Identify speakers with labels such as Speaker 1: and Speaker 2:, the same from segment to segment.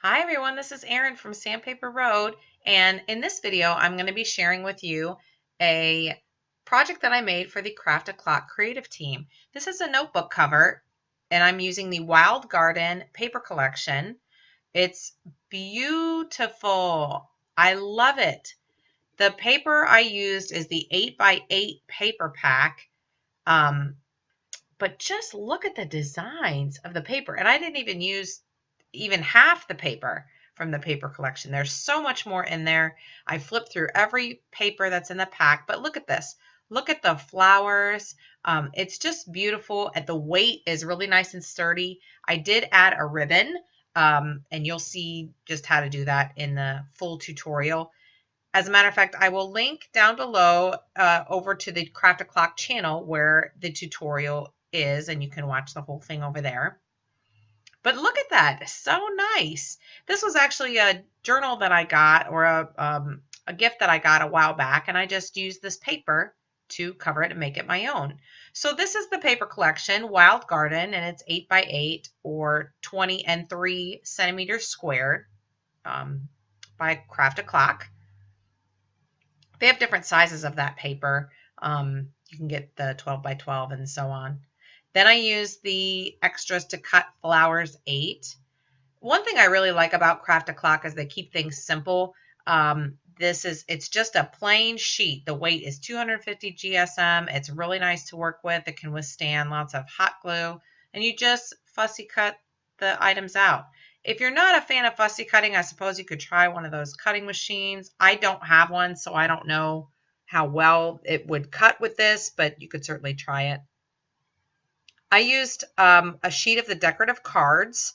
Speaker 1: Hi everyone, this is Erin from Sandpaper Road, and in this video I'm going to be sharing with you a project that I made for the Craft a Clock creative team. This is a notebook cover and I'm using the Wild Garden paper collection. It's beautiful. I love it. The paper I used is the 8x8 paper pack, but just look at the designs of the paper, and I didn't even use even half the paper from the paper collection. There's so much more in there. I flipped through every paper that's in the pack, but look at this. Look at the flowers. It's just beautiful. And the weight is really nice and sturdy. I did add a ribbon, and you'll see just how to do that in the full tutorial. As a matter of fact, I will link down below over to the Craft a Clock channel where the tutorial is, and you can watch the whole thing over there. But look at that. So nice. This was actually a journal that I got, or a gift that I got a while back, and I just used this paper to cover it and make it my own. So this is the paper collection, Wild Garden, and it's 8x8 or 20 and 3 centimeters squared by Craft a Clock. They have different sizes of that paper. You can get the 12 by 12 and so on. Then I use the extras to cut flowers 8. One thing I really like about Craft a Clock is they keep things simple. It's just a plain sheet. The weight is 250 GSM. It's really nice to work with. It can withstand lots of hot glue, and you just fussy cut the items out. If you're not a fan of fussy cutting, I suppose you could try one of those cutting machines. I don't have one, so I don't know how well it would cut with this, but you could certainly try it. I used a sheet of the decorative cards.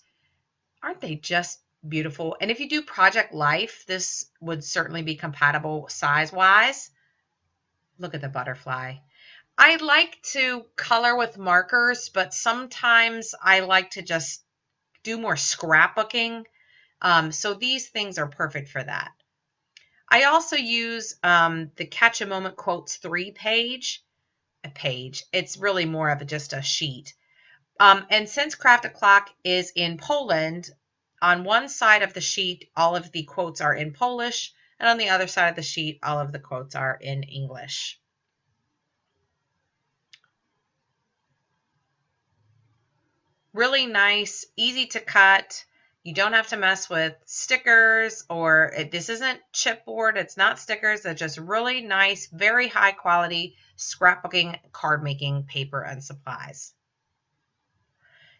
Speaker 1: Aren't they just beautiful? And if you do Project Life, this would certainly be compatible size-wise. Look at the butterfly. I like to color with markers, but sometimes I like to just do more scrapbooking. So these things are perfect for that. I also use the Catch a Moment Quotes 3 page. It's really more of just a sheet. And since Craft a Clock is in Poland, on one side of the sheet, all of the quotes are in Polish, and on the other side of the sheet, all of the quotes are in English. Really nice, easy to cut. You don't have to mess with stickers, or this isn't chipboard, it's not stickers. They're just really nice, very high quality scrapbooking, card making paper and supplies.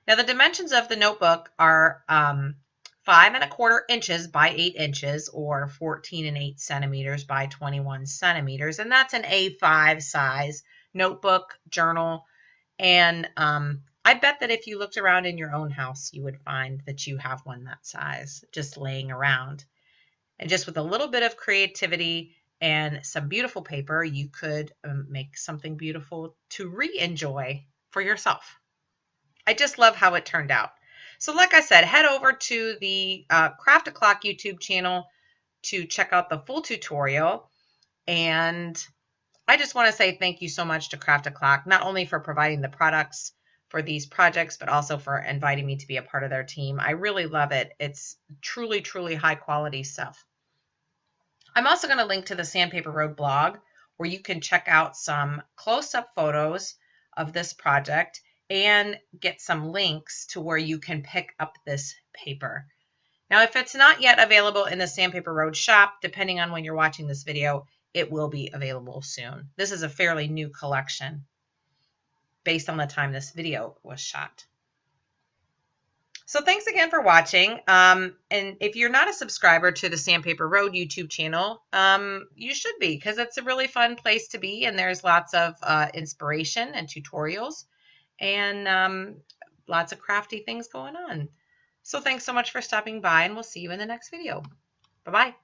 Speaker 1: Now the dimensions of the notebook are 5¼ inches by 8 inches, or 14 1/8 centimeters by 21 centimeters. And that's an A5 size notebook journal. And I bet that if you looked around in your own house, you would find that you have one that size just laying around. And just with a little bit of creativity and some beautiful paper, you could make something beautiful to re-enjoy for yourself. I just love how it turned out. So like I said, head over to the Craft a Clock YouTube channel to check out the full tutorial. And I just want to say thank you so much to Craft a Clock, not only for providing the products for these projects, but also for inviting me to be a part of their team. I really love it. It's truly, truly high quality stuff. I'm also going to link to the Sandpaper Road blog, where you can check out some close-up photos of this project and get some links to where you can pick up this paper. Now, if it's not yet available in the Sandpaper Road shop, depending on when you're watching this video, it will be available soon. This is a fairly new collection based on the time this video was shot. So thanks again for watching. And if you're not a subscriber to the Sandpaper Road YouTube channel, you should be, because it's a really fun place to be, and there's lots of inspiration and tutorials and lots of crafty things going on. So thanks so much for stopping by, and we'll see you in the next video. Bye-bye.